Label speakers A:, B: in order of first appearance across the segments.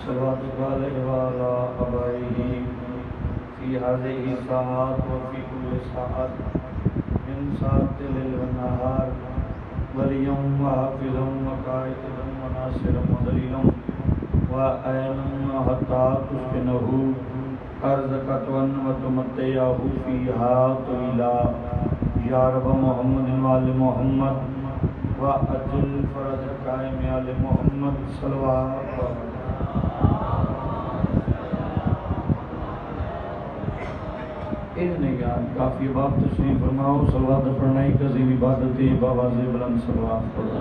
A: صلواتك عليه وعلى آبائه في هذه الساعات وفي كل ساعة من ساعة الليل والنهار وليا وحافظا وقائدا وناصرا ودليلا وآينا حتى تسكنه أرزك وتمتعه فيها طويلا يا رب محمد وآل محمد وأجل فرج قائم آل محمد صلوات اذن یاد کافی باب تشریف فرماؤ صلوات پڑھنے کی عظیم عبادت ہے بآواز بلند صلوات پڑھو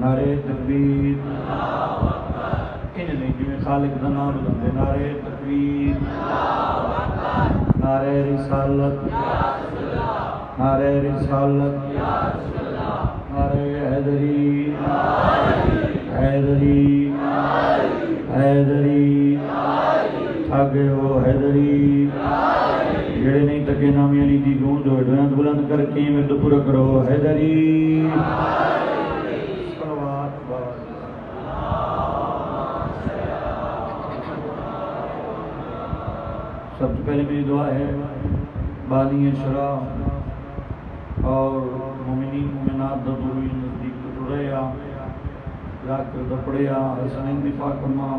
A: نعرہ تکبیر انہیں جو خالق دا نام لندے نعرہ تکبیر نعرہ رسالت نعرہ رسالت نعرہ حیدری حیدری حیدری آگے ہو حیدری جڑے نہیں تکے نامی علی دی گونج ہوئے دویاں بلند کر کے میں تو پورا کرو حیدری صلوات باز سب سے پہلے میری دعا ہے بانی شرع اور مومنین مومنات دوری نزدیک ٹریا ذاکر دپڑیا حسنین دی پاک ماں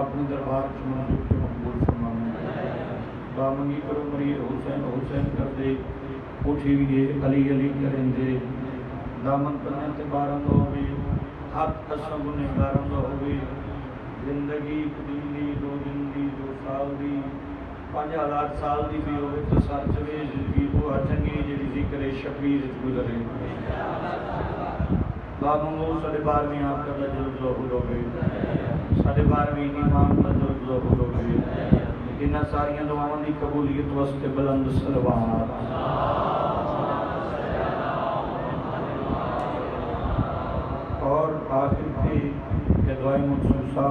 A: اپنے دربار سے منظور کے مقبول فرمانے دعا منگی کرو مریر حسین حسین کر دے اٹھی ہوئے علی علی کریں دے دامن پنے تے بارند ہوئے حق قسم گنے بارند ہوئے زندگی دی دو دن دی دو سال دی 5000 سال دی بھی ہوئے تو سار چوے زندگی وہ چنگی جڑی ذکر شفیع گزرے بابو ساڑھے 12ویں آپ کا جلد ظہور ہو گئی 12.5 امام کا جلد ظہور ہو گئی انہاں ساریاں دعاؤں دی قبولیت واسطے بلند صلوات اور آخر تھی کہ دعائیں مخصوصہ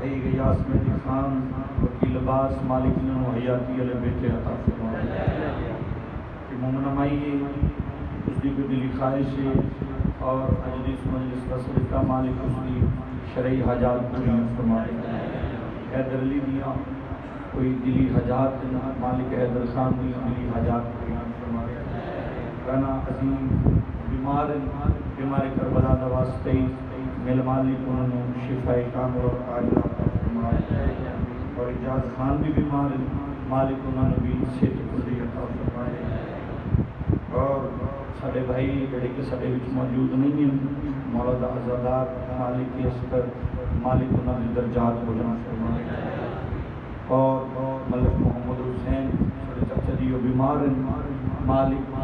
A: ای غیاس مہدی خان وکیل عباس مالک نے حیاتی علیہ بیٹے عطا فرمائے کہ مومنمائی اس دی کوئی دلی خواہش ہے اور اجلیس مجلس کا صدقہ مالک اس کی شرعی حاجات پوری فرمائے حیدر علی دیا کوئی دلی حاجات مالک حیدر خان دی دلی حاجات پوری فرمائے رانا عظیم بیمار کربلا دا واسطے میل مالک انہوں نے شفاء کامل اور عاجلہ عطا فرمائے اور اجاز خان بھی بیمار مالک انہوں نے بھی صحت پوری عطا فرمائے اور ساڑھے بھائی جڑے کہ ساڑھے وچ موجود نہیں ہیں مولا دا عزادات مالک اسکر مالک انہوں نے درجات بلند فرمائے اور ملک محمد حسین ساڑھے چچا دیو بیمار مالک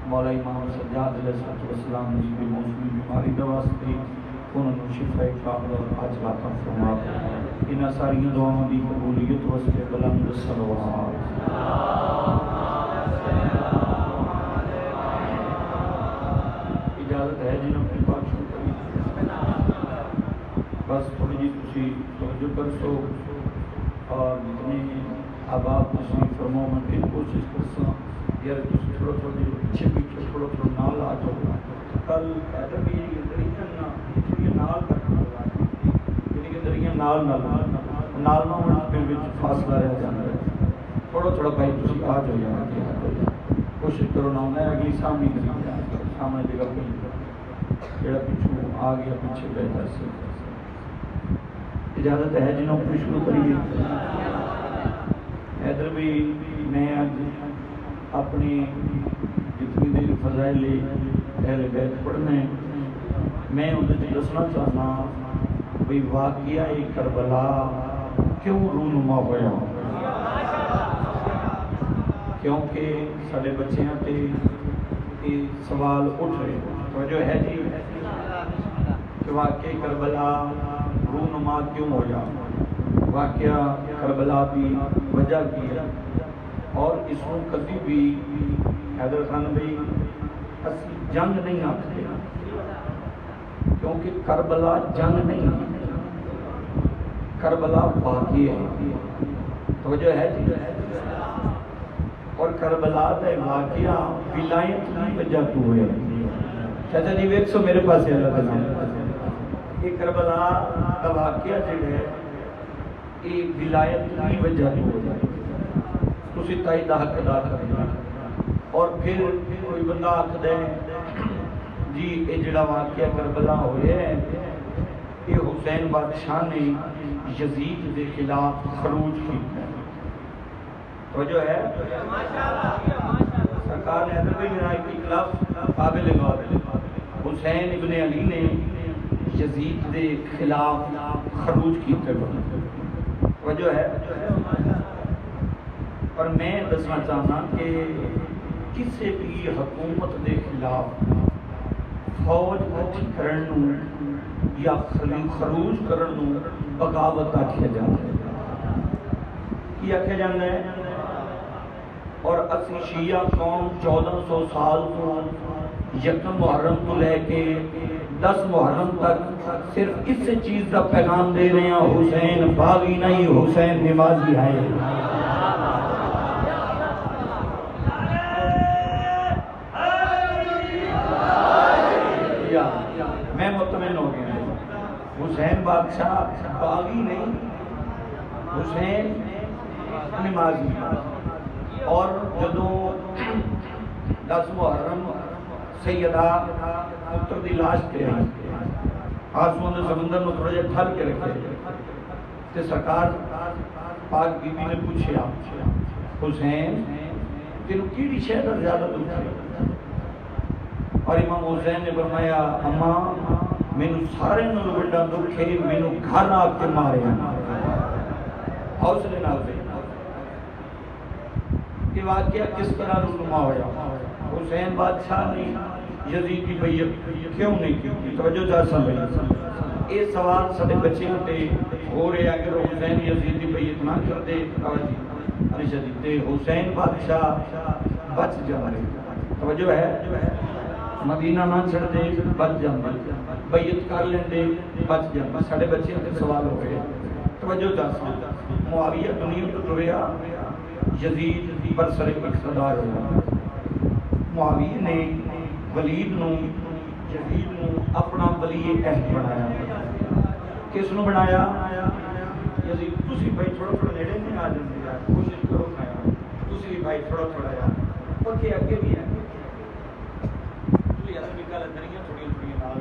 A: مولا امام سجاد علیہ السلام نسبی موسمی بیماری دواستی انہوں نے شفاء کامل اور عاجلہ عطا فرمائے انہاں ساریاں دعاؤں دی قبولیت واسطے بلند صلوات اجازت ہے جنہوں اپنی بات شروع کری بس تھوڑی جی تسی توجہ کر سو اور جتنے آباد تشریف فرمو میں پھر کوشش کرسا یار تسی تھوڑا تھوڑا جی پیچھے پیچھے تھوڑا تھوڑا نال آ جاؤ کل ایسا بھی یہ دریاں نال دریاں نال نہ ہونا پھر بھی فاصلہ رہ جانا ہے تھوڑا تھوڑا بھائی تسی آ جاؤ یار کوشش کرو نہ ہونا ہے اگلی سامنے کری سامنے جگہ پہ جڑا پیچھو آ گیا پیچھے بیٹھا سے اجازت ہے جنہوں کو شروع کریے حیدر بھی میں آج اپنی جتنی دیر فضائل اہل بیت پڑھنے میں انہیں دسنا چاہنا بھئی واقعہ کربلا کیوں رونما ہویا کیونکہ سارے بچیاں تے سوال اٹھ رہے توجہ ہے جی کہ واقعہ کربلا رونما کیوں ہویا واقعہ کربلا بھی وجہ کی ہے اور اس کو کبھی بھی حیدر خان بھائی اسی جنگ نہیں آتے کیونکہ کربلا جنگ نہیں کربلا واقعہ ہے توجہ ہے جی اور کربلا کا واقعہ ولایت کی وجہ تو ہوئے چاچا جی ویک سو میرے پاس اللہ تعالیٰ یہ کربلا کا واقعہ جو ہے یہ ولایت کی وجہ ہو جائے تسی تائی دا حق ادا کرنا اور پھر کوئی بندہ آخد ہے جی یہ جڑا واقعہ کربلا ہوئے ہے یہ حسین بادشاہ نے یزید کے خلاف خروج کی توجہ ہے سرکار نے حضرت بن کے خلاف قابل غور حسین ابن علی نے یزید کے خلاف خروج کی توجہ ہے اور میں دسنا چاہنا کہ کسی بھی حکومت کے خلاف فوج اٹھی کرن یا خروج کرن بغاوت آکھیا جاتا ہے کی آکھیا جاتا ہے اور اسی شیعہ قوم 1400 سال تو یکم محرم کو لے کے 10 محرم تک صرف اس چیز کا پیغام دے رہے ہیں حسین باغی نہیں حسین نمازی ہے میں مطمئن ہو گیا حسین بادشاہ باغی نہیں حسین نمازی اور جدو 10 محرم سیدہ پتر دی لاش پہ آسمان سمندر میں تھوڑا جہا ٹھل کے رکھے تے سرکار پاک بی بی نے پوچھا حسین تینوں کیڑی شے دا زیادہ دکھ ہے اور امام حسین نے فرمایا اماں مینوں سارے نال وڈا دکھ ہے مینوں گھر آ کے ماریا حوصلے نال یہ واقعہ کس طرح رونما ہوا حسین بادشاہ نے یزید کی بیعت کیوں نہیں کی توجہ چاہ سمجھ یہ سوال سارے بچے ہوتے ہو رہے اگر حسین یزید کی بیعت نہ کرتے حسین بادشاہ بچ جائے توجہ ہے مدینہ نہ چھڑ دے بچ جاندے بیعت کر لیندے بچ جاندے سارے بچے ہوتے سوال ہو گئے توجہ چاہ سمجھ معاویہ دنیا تو ٹریا یزید پر سر اقتدار ہوا معاویہ نے ولید نو یزید نو اپنا ولی عہد بنایا کس نو بنایا یزید تسی بھائی تھوڑا تھوڑا نیڑے میں آ جاندے یار کوشش کرو کھایا تسی بھی بھائی تھوڑا تھوڑا یار اور کہ اگے بھی ہے تو یار نکال دریا تھوڑی تھوڑی نال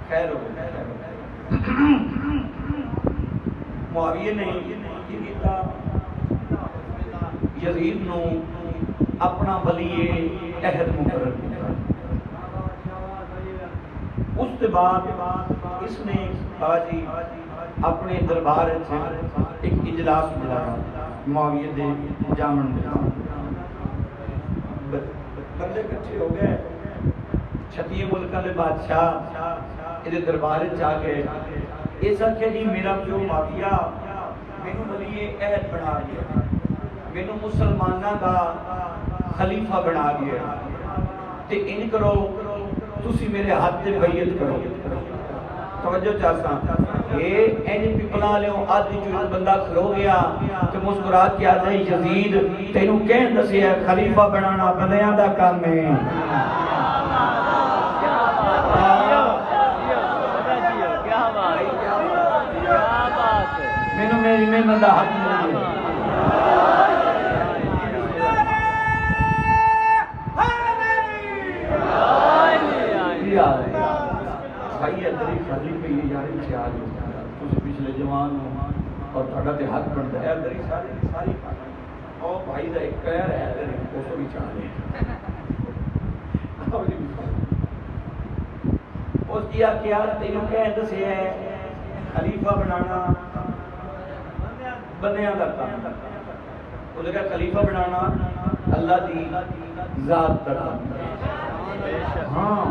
A: خیر ہو معاویہ نے یہ کیتا یزید نو اپنا ولی عہد مقرر کیا اس کے بعد اس نے باجی اپنے دربار ایک اجلاس بلایا معاویہ دے جامن دے بندے کٹھے ہو گئے 36 ملکاں دے بادشاہ یہ دربار چاہ گئے اس آخیا جی میرا پیو معاویہ مینوں ولی عہد بنا گیا مینوں مسلماناں دا خلیفہ بنا گیا تے ان کرو تسی میرے ہاتھ تے بیعت کرو توجہ چاہتا اے این پپلا لیو آدھی جو بندہ کھلو گیا تے مسکرات کیا ہے یزید تینوں کہن دسیا خلیفہ بنانا بندیاں دا کام ہے مینوں میری محنت دا حق مل گیا بھائی ادھر خالی پہ یہ یار خیال ہو تسی پچھلے جوان ہو اور تھوڑا تے حق بنتا ہے ادھر ساری او بھائی دا ایک کہر ہے ادھر اس کو بھی چاہیے اس کیا کیا تینوں کہہ دسیا ہے خلیفہ بنانا بندیاں دا کام اس کا خلیفہ بنانا اللہ دی ذات دا کام ہاں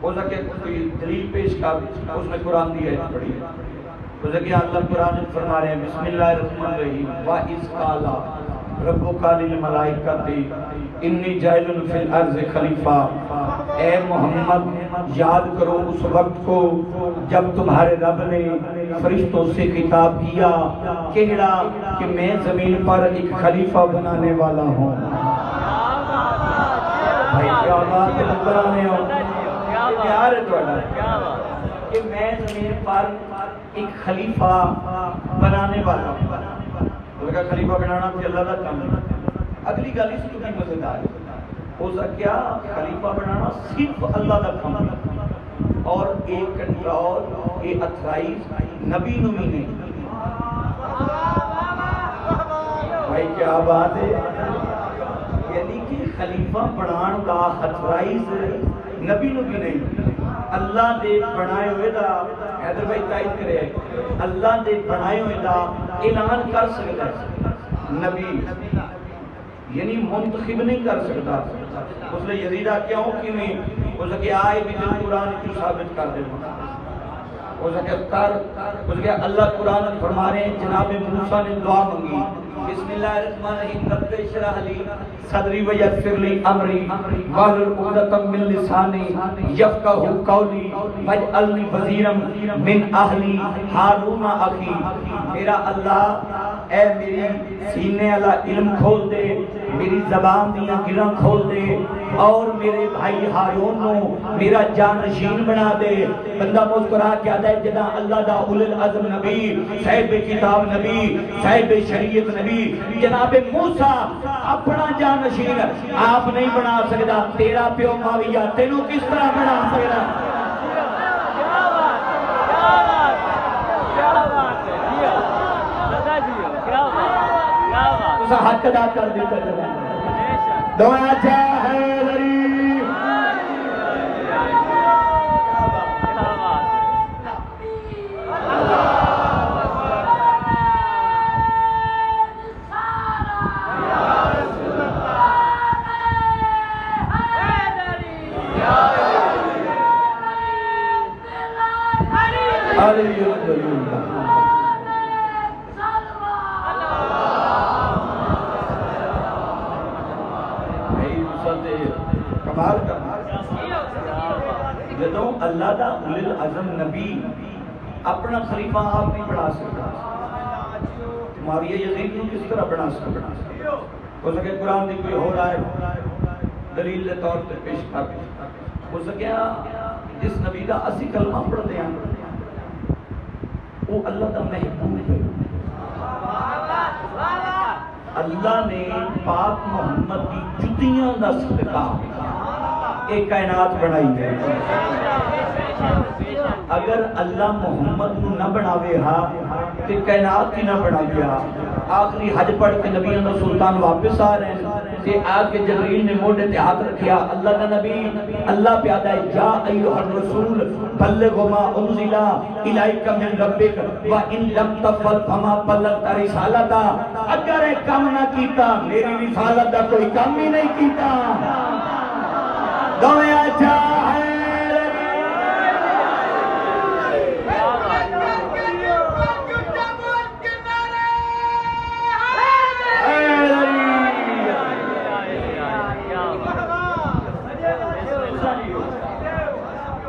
A: اس کے کوئی دلیل پیش کر اس نے قرآن دی آیت پڑھی اس کے اللہ قرآن میں فرما رہے ہیں بسم اللہ الرحمن الرحیم وَإِذْ قَالَ رَبُّكَ لِلْمَلَائِكَةِ إِنِّي جَاعِلٌ فِي الْأَرْضِ خَلِيفَةً اے محمد یاد کرو اس وقت کو جب تمہارے رب نے فرشتوں سے خطاب کیا کہا کہ میں زمین پر ایک خلیفہ بنانے والا ہوں. بھائی کیا بات ہے بتانے ہو پیار ہے تھوڑا کہ میں زمین پر ایک خلیفہ بنانے والا ہوں. خلیفہ بنانا تو اللہ کا کام ہے. اگلی گل اس کی مزیدار ہے ہو سکیا خلیفہ بنانا صرف اللہ کا کام ہے اور ایک کنٹرول ایک اتھرائز نبی نمی نہیں. بھائی کیا بات ہے یعنی کہ خلیفہ بنان کا اتھرائز نبی نمی نہیں. اللہ دے بنائے ہوئے دا حیدر بھائی تائید کرے اللہ دے بنائے ہوئے دا اعلان کر سکتا ہے نبی یعنی منتخب نہیں کر سکتا. اس لئے یزیدہ کیوں نہیں ہو سکے آئے بھی دل قرآن کی ثابت کر دے ہو سکے اس لئے اللہ قرآن فرما رہے ہیں جناب موسیٰ نے دعا منگی بسم اللہ الرحمن الرحیم رب اشرح لی صدری ویسر لی امری واحلل عقدۃ من لسانی یفقہوا قولی واجعلنی وزیرا من اہلی ہارون اخی. میرا اللہ اے میری سینے والا علم کھول دے میری زبان دیاں گراں کھول دے اور میرے بھائی ہارون نو میرا جانشین بنا دے. بندہ مسکرا کے آدھا ہے جدا اللہ دا اولو العزم نبی صاحب کتاب نبی صاحب شریعت نبی جناب موسیٰ اپنا جانشین آپ نہیں بنا سکتا. تیرا پیو معاویہ تینوں کس طرح بنا سکتا؟ اسا حق ادا کر دیتا جناب دعا چاہے غریب جدوں اللہ دا اولو العزم نبی اپنا خلیفہ آپ نہیں بنا سکتا معاویہ یزید کو کس طرح بنا سکتا؟ ہو سکے قرآن دی کوئی ہو رہا ہے دلیل دے طور پر پیش کر ہو سکیا جس نبی دا اسی کلمہ پڑھ دیا وہ اللہ دا محبوب ہے. اللہ نے پاک محمد کی جتیاں دا صدقہ ایک کائنات بنائی ہے. اگر اللہ محمد کو نہ بناوے ہاں تو کائنات کی نہ بناوے ہاں. آخری حج پڑھ کے نبی اندر سلطان واپس آ رہے ہیں کہ آج کے جبریل نے موڑے تے ہاتھ رکھیا اللہ کا نبی اللہ پیادہ ہے یا ایوہ الرسول بلغ ما انزل الیک من ربک وان لم تفعل فما بلغت رسالتا. اگر ایک کام نہ کیتا میری رسالت دا کوئی کام ہی نہیں کیتا. دعویٰ چاہے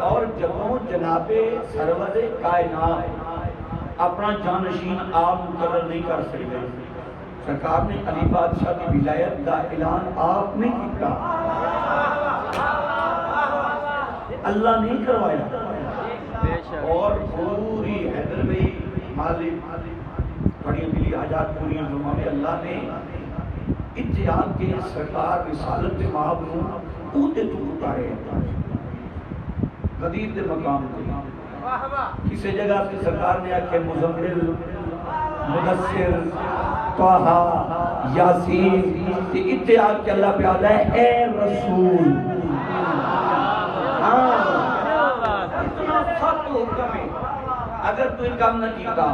A: اور جبوں جناب سرور کائنات اپنا جانشین آپ مقرر نہیں کر سکتے. سرکار نے علی بادشاہ کی ولایت کا اعلان آپ نے کیا اللہ نہیں کروایا. اور پوری حیدر میں مالک بڑی دلی حاجات پوری جمعہ میں اللہ نے اتحاد کے سرکار رسالت مآب نو اونتے تو اتارے غدیر دے مقام دے. کسی جگہ سے سرکار نے آکھے مزمل مدثر طٰہٰ یاسین اتحاد کے اللہ پہ آدھا ہے اے رسول. اتنا سخت حکم ہے اگر تو ان کام نہ کیتا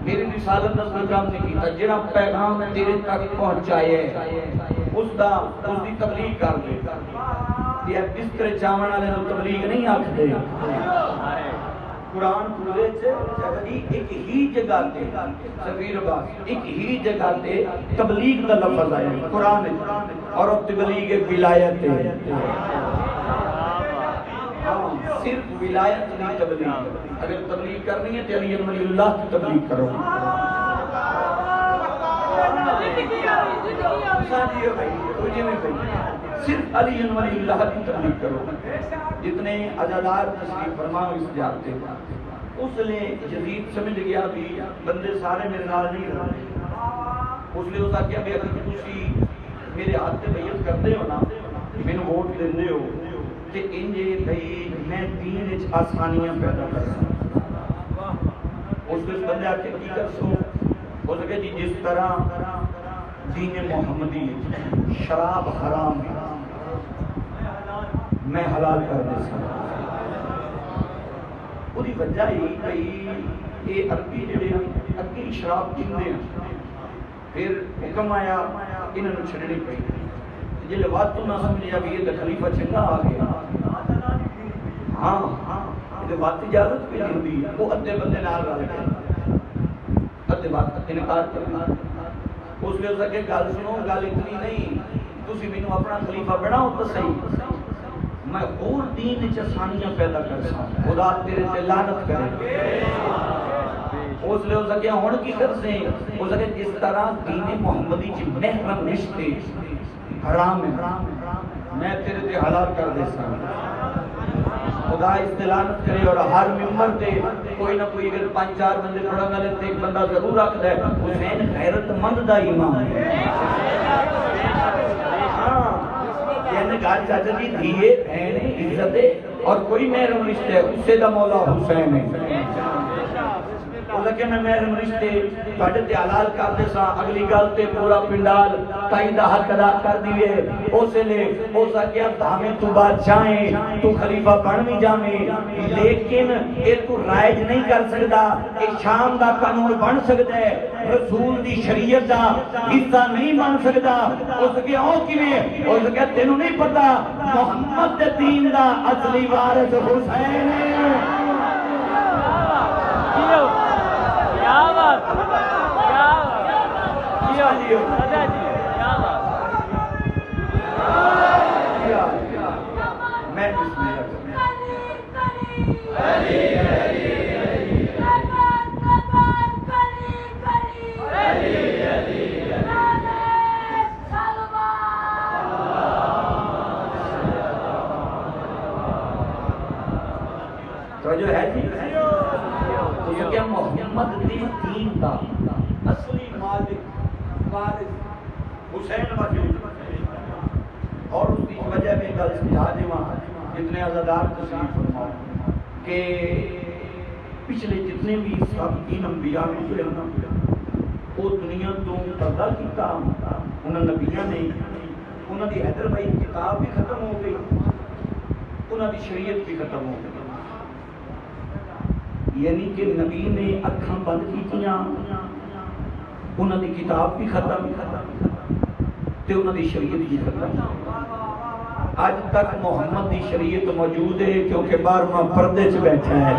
A: میری رسالت نہ کوئی کام نہیں کیتا جنہ پیغام میں تیرے تک پہنچائے اس دی تبلیغ کر دے. یہ بستر چاون والے نو تبلیغ نہیں آکھدے. قرآن پورے ایک ہی جگہ تے سفیر عباس ایک ہی جگہ تے تبلیغ کا لفظ آیا قرآن اور تبلیغ ولایت ہے. صرف ولایت کی تبلیغ، اگر تبلیغ کرنی ہے تو علی ولی اللہ کی تبلیغ کرو۔ صرف علی ولی اللہ کی تبلیغ کرو۔ جتنے عزادار تشریف فرماؤ اس جاتے اس لیے یزید سمجھ گیا بھی بندے سارے میرے نال نہیں رہے، اس لیے اس آکھیا بھی اگر تسی میرے ہاتھ سے بیعت کرتے ہو نا، مینوں ووٹ دیندے ہو تے انجے بھئی میں دین وچ آسانیاں پیدا کرساں۔ اس بندے آکھے کی کرسو؟ اس کہ جی جس طرح دین محمدی شراب حرام ہے میں حلال کر دے سکتا۔ وہی وجہ ہی بھئی یہ عربی جڑے اگی شراب پیندے ہیں، پھر حکم آیا انہوں نے چھڑنی پئی، جلے بات تو نہ سمجھیا بھی یہ خلیفہ چنگا آ گیا، ہاں یہ بات اجازت بھی نہیں دی، وہ ادھے بندے نال رل گئے، ادھے بات انکار کرنا۔ اس لیے اس کے گل سنو، گل اتنی نہیں، تسی مینوں اپنا خلیفہ بناؤ تو صحیح، میں اور دین وچ آسانیاں پیدا کر سکتا، خدا تیرے تے لعنت کرے۔ اس لیے اس کے ہن کی کرسیں، اس کے جس طرح دین محمدی چ محرم رشتے حرام ہے میں تیرے تے حلال کر دے سکتا۔ خدا استلانت کرے، اور ہر ممبر تے کوئی نہ کوئی اگر 5-4 بندے پڑھن والے تے ایک بندہ ضرور رکھدا ہے حسین غیرت مند دا امام ہے۔ یعنی گھر چاچا جی دھیے بہنے عزت ہے اور کوئی محرم رشتے ہے، اسے دا مولا حسین ہے۔ وہ لگے میں محرم رشتے بڑھتے تے حلال کر دے سا، اگلی گل تے پورا پنڈال تائیں دا حق ادا کر دیئے، اسے لے او سا کیا دھامیں تو بادشاہیں تو خلیفہ بن بھی جامیں، لیکن یہ تو رائج نہیں کر سکتا، یہ شام دا قانون بن سکتا ہے، رسول دی شریعت دا حصہ نہیں بن سکتا۔ اس کے او کیویں؟ اس کے تینوں نہیں پتا محمد دین دا اصلی وارث حسین ہے۔ میں بسم اللہ تو جو ہے جی تو کیا محمد دین دا اصلی مالک وارث حسین موجود، اور اس کی وجہ میں گل سمجھا دیواں جتنے عزادار تشریف فرماؤ کہ پچھلے جتنے بھی سابقین انبیاء گزرے وہ دنیا تو پردہ کیتا، انہاں نبیاں نے انہاں دی حیدر بھائی کتاب بھی ختم ہو گئی، انہاں دی شریعت بھی ختم ہو گئی، یعنی کہ نبی نے اکھاں بند کیتیاں، انہاں دی کتاب بھی ختم تے انہاں دی شریعت بھی ختم۔ آج تک محمد دی شریعت موجود ہے کیونکہ 12واں پردے سے بیٹھا ہے،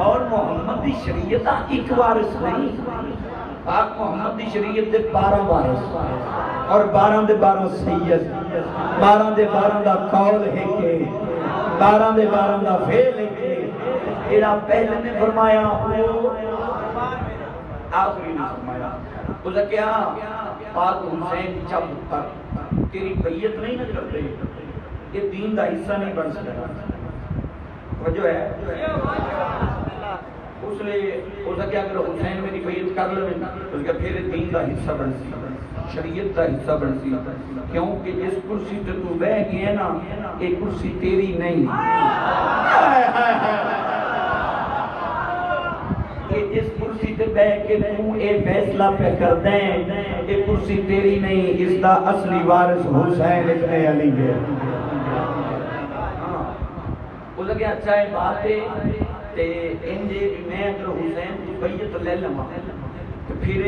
A: اور محمد دی شریعت ایک وارث نہیں، پاک محمد دی شریعت دے 12 وارث، اور 12 دے 12 سید، 12 دے 12 دا قول ہے کہ 12 دے 12 دا فعل ہے کہ ایرا پہلے نے فرمایا آخری نے فرمایا، تو لکیا پاک حسین جب تک تیری بیعت نہیں نہ کرتے یہ دین دا حصہ نہیں بن سکتا۔ وجہ ہے اس لئے اس لکیا اگر حسین میری بیعت کر لیں اس کا پھر دین دا حصہ بن سی، شریعت دا حصہ بن سی، کیونکہ جس کرسی تے تو بہ گئے نا یہ کرسی تیری نہیں، اس کرسی تے بہ کے تو اے فیصلہ پہ کر دیں یہ کرسی تیری نہیں، اس دا اصلی وارث حسین ابن علی ہے۔ وہ لگے اچھا ہے بات ہے تے انجے بھی میں اگر حسین کی بیعت لے لما تو پھر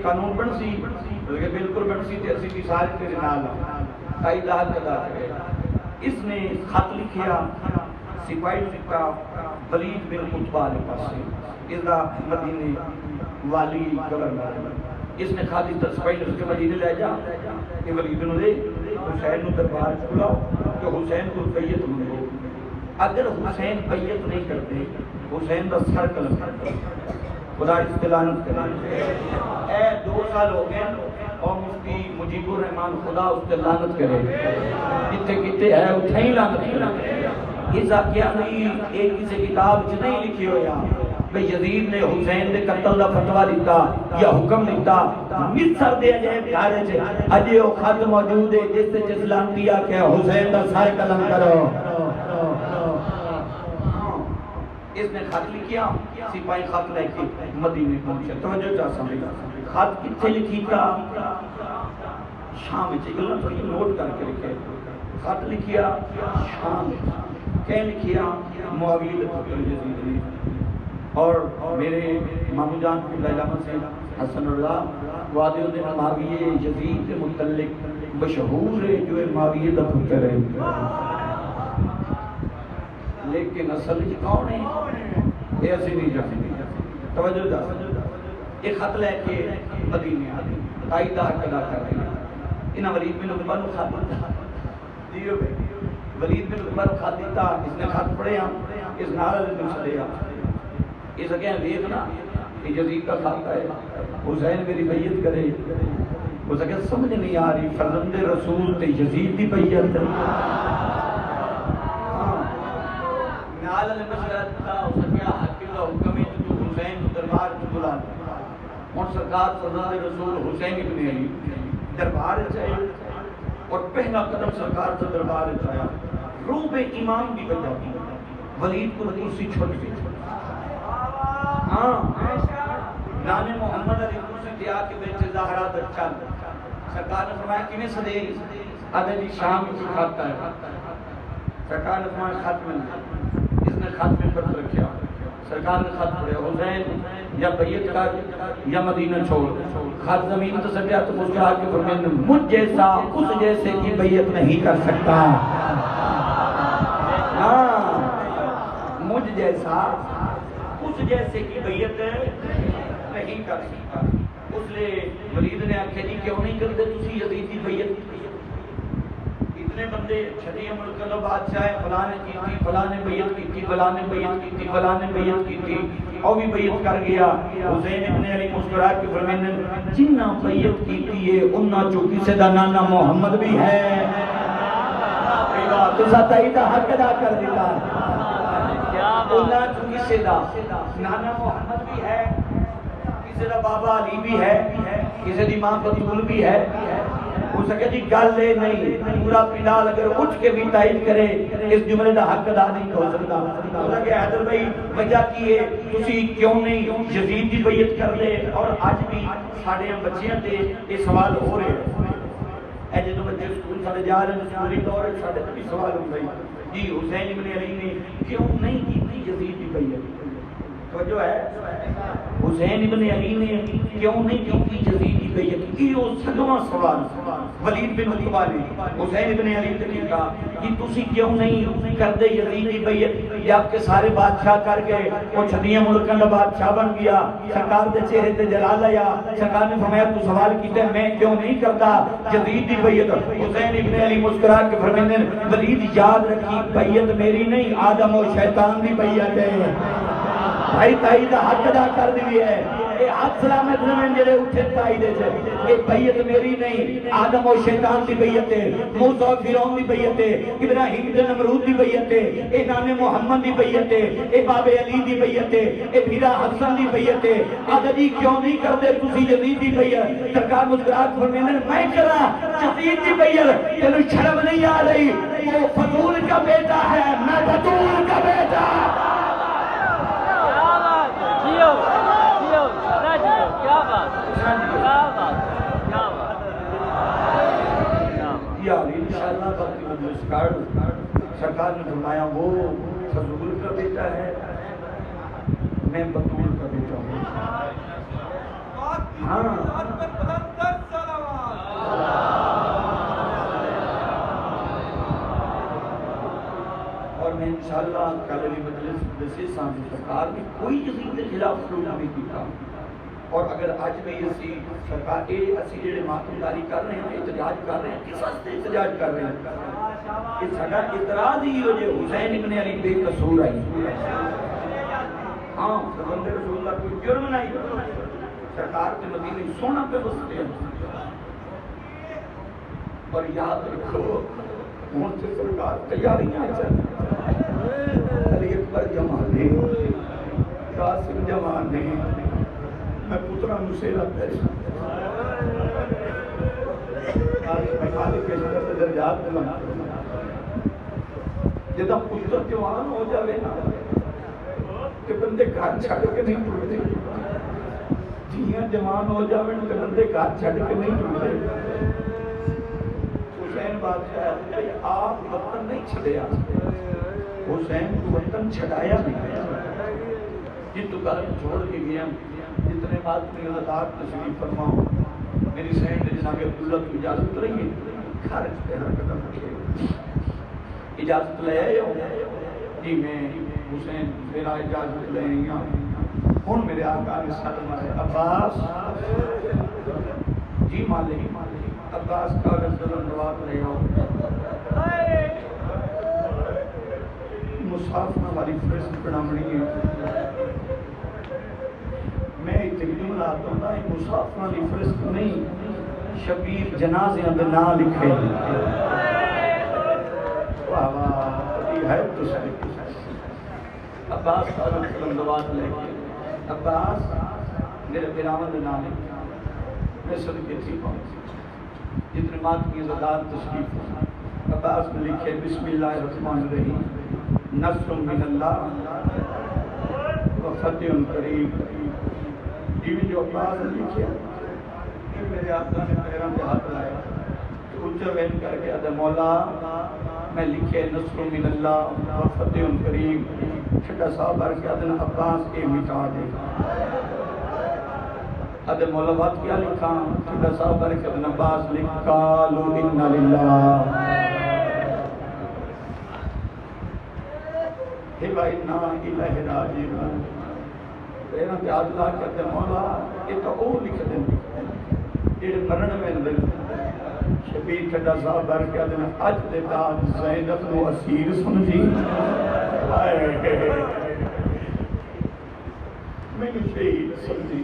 A: قانون بن سی، لگے بالکل بن سی تے اسی بھی سارے تیرے نال قائد حق ادا کرے۔ اس نے خط لکھیا سپاہی لکھا ولید بن عتبہ کے پاس، اس دا مدینے والی گورنر، اس نے خالی سپاہی لکھ کے مدینے لے جا کہ ولید بن دے حسین دربار کھلا کہ حسین کو بیعت منگو. اگر حسین بیعت نہیں کرتے حسین کا سر قلم کرتے. خدا استلانت کرے. اے 2 سال ہو گئے اور مفتی مجیب الرحمان خدا استلانت کرے. جتنے کتے ہے اتنے ہی لانت کرے. اس کیا نہیں ایک کسی کتاب چ نہیں لکھی ہویا بھئی یزید نے حسین دے قتل دا فتویٰ دیتا یا حکم دیتا. مصر دے عجیب گھر چ اجے او خط موجود ہے جس تے اسلام دیا کہ حسین دا سر قلم کرو. اس نے خط لکھیا سپاہی خط لے کے مدینے پہنچے. توجہ چاہ سمجھا خط کتنے لکھی تھا شام وچ گلاں تھوڑی نوٹ کر کے لکھے. خط لکھیا شام کہ لکھیا معاویہ پتر یزید نے. اور میرے مامو جان کی لائلہ سے حسن اللہ وعدے دے معاویہ یزید کے متعلق مشہور ہے جو معاویہ دا پتر ہے. لیکن اصل کون ہے یہ اسی نہیں جانتے. توجہ دا یہ خط لے کے مدینے آتے تائید حق ادا کر رہے ہیں. انہاں ولید بن عتبہ نو خط دیو بھائی. ولید بن عتبہ نو خط دیتا. اس نے خط پڑھیا اس نال دے چلے اس اگے دیکھنا یہ یزید کا خط ہے حسین میری بیعت کرے. اس اگے سمجھ نہیں آ رہی فرزند رسول تے یزید دی بیعت. نال نے مشورہ دیتا اس اگے حق اللہ حکم ہے تو حسین دربار چ بلا. ہن سرکار فرزند رسول حسین ابن علی دربار چ آئے اور پہلا قدم سرکار سے دربار چ آیا. روب امام دی وجہ ولید کو کرسی چھوڑ گئی. نام محمد علی کرسی دیا کے بیچ زہرا بچہ. سرکار نے فرمایا کیویں سدے عدد شام کی خط ہے. سرکار نے فرمایا خط میں اس نے خط میں پر رکھا. سرکار نے خط پڑھے حسین یا بیعت کر یا مدینہ چھوڑ. خط زمین تو سٹیا تو مسکرا کے فرمایا مجھ جیسا اس جیسے کی بیعت نہیں کر سکتا. مجھ جیسا اس جیسے کی بیعت نہیں کر سکتا. اس لئے ولید نے آکھے جی کیوں نہیں کرتے تسی یزید کی بیعت. اتنے بندے چھٹی ملک کا بادشاہ ہے فلاں نے کی تھی فلاں نے بیعت کی تھی فلاں نے بیعت کی تھی فلاں نے بیعت کی تھی اور بھی بیعت کر گیا. حسین ابن علی مسکرا کے فرمایا جنہ بیعت کی تھی ہے انہاں چوں کسے دا نانا محمد بھی ہے. تو ستائی دا حق ادا کر دیتا. انہاں چوں کسے دا نانا محمد بھی ہے کسے دا بابا علی بھی ہے کسے دی ماں بطول بھی ہے. ہو سکے جی گل لے نہیں پورا پنڈال اگر اٹھ کے بھی تائید کرے اس جملے دا حق ادا نہیں ہو سکتا. ہو سکے حیدر بھائی وجہ کی ہے تسی کیوں نہیں یزید دی بیعت کر لے. اور آج بھی ساڑے بچیاں تے یہ سوال ہو رہے ہیں. اے جدو بچے سکول ساڑے جا رہے ہیں سکولی دور ہے ساڑے تے بھی سوال ہو رہی جی حسین ابن علی نے کیوں نہیں کی یزید دی بیعت. توجہ ہے حسین ابن علی نے کیوں نہیں کی یزید کی بیعت. یہ سگواں سوال ولید بن عتبہ نے حسین ابن علی سے کہا کہ تسی کیوں نہیں کردے یزید کی بیعت. یہ آپ کے سارے بادشاہ کر گئے وہ چھٹیاں ملکوں کا بادشاہ بن گیا. سرکار دے چہرے تے جلال آیا. سرکار نے فرمایا تو سوال کیتے میں کیوں نہیں کرتا یزید کی بیعت. حسین ابن علی مسکرا کے فرماتے ولید یاد رکھی بیعت میری نہیں آدم و شیطان کی بیعت ہے. بھائی تائید حق ادا کر دی ہے. اے حق سلامت زمین جڑے اٹھے تائید ہے. اے بیعت میری نہیں آدم و شیطان دی بیعت ہے. موسیٰ و فرعون دی بیعت ہے. ابراہیم تے نمرود دی بیعت ہے. اے نام محمد دی بیعت ہے. اے باب علی دی بیعت ہے. اے بھیرا حسن دی بیعت ہے. آدھا جی کیوں نہیں کرتے تسی یزید دی بیعت. سرکار مسکرات فرمینے میں کرا یزید دی بیعت. تینوں شرم نہیں آ رہی وہ فضول کا بیٹا ہے میں بطول کا بیٹا. یا انشاءاللہ باقی مجلس کارڈ سرکار نے فرمایا وہ فضول کا بیٹا ہے میں بطول کا بیٹا ہوں. اور میں انشاءاللہ کل علی مجلس دسی سامنے سرکار نے کوئی یزید کے خلاف سلوک نہیں کیا. اور اگر اج بھی اسی سرکار اسی جڑے ماتمداری کر رہے ہیں احتجاج کر رہے ہیں کس واسطے احتجاج کر رہے ہیں کہ ساڈا اعتراض ہی ہو جائے حسین ابن علی بے قصور آئی ہاں بندے رسول اللہ کوئی جرم نہیں سرکار کے مدینے سونا پہ بستے ہیں اور یاد رکھو ہوں سے سرکار تیاریاں چل علی اکبر جمانے قاسم جمانے میں پترا نسیرہ پیش آج میں خالق کے شرط درجات دلنا جدہ پتر جوان ہو جاوے نا کہ بندے گھر چھڑ کے نہیں ٹوٹتے جیاں جوان ہو جاوے کہ بندے گھر چھڑ کے نہیں ٹوٹتے حسین بادشاہ آپ وطن نہیں چھڑیا حسین کو وطن چھڑایا نہیں جن تو گھر چھوڑ کے گیا جتنے بات میں عزادار تشریف فرماؤ میری سینڈ جناب عبداللہ کی اجازت رہی ہے خارج پہ ہر قدم رکھے اجازت لے آئے ہو جی میں حسین میرا اجازت لے آئیں ہوں میرے آقا نے ساتھ مارے عباس جی مالک عباس کا رسول نواب لے آؤ مسافر والی فرست پڑھامنی ہے میں تقدیم لاتا ہوں نا مسافر والی فرست نہیں شبیر جنازے اندر نہ لکھے واہ واہ یہ ہے تو صحیح عباس کا رسول نواب لے کے عباس میرے پیراون نہ لکھے میں صدقے تھی پہنچ جتنے مات کی زدار تشریف عباس نے لکھے بسم اللہ الرحمن الرحیم نصر من اللہ و فتح قریب یہ جو عباس نے لکھے میرے آقا نے پیران کے ہاتھ لائے اچھا وین کر کے ادھے مولا میں لکھے نصر من اللہ و فتح قریب چھٹا صاحب بار کے ادھے عباس کے مٹا دے ادھے مولا بات کیا لکھا چھٹا صاحب بار کے ادھے عباس لکھا لو اننا للہ وَإِنَّا إِلَيْهِ رَاجِعُونَ اینا پیاد لا کہتے مولا یہ تو او لکھ دیں یہ مرن میں اندر شبیر کھڑا صاحب بھر کے دن اج دے بعد زینب نو اسیر سمجھی میں نے شہید سمجھی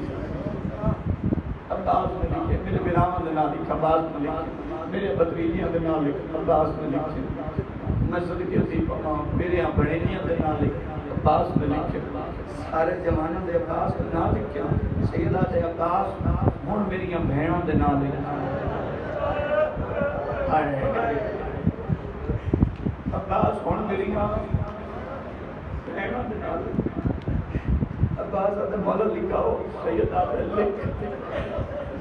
A: عباس نے لکھے میرے بناوان دے نام لکھا عباس نے لکھے میرے بدریجیاں دے نام لکھا عباس نے لکھے میں صدقے تھی پڑھا میرے یہاں بڑینیاں دے نام لکھا عباس نے لکھے سارے جوانوں دے عباس نے نام لکھا سیدہ دے عباس ہون میری یہاں بہنوں دے نام لکھا عباس ہون میری یہاں بہنوں دے نام لکھا عباس آدھے مولا لکھا ہو سیدہ دے لکھ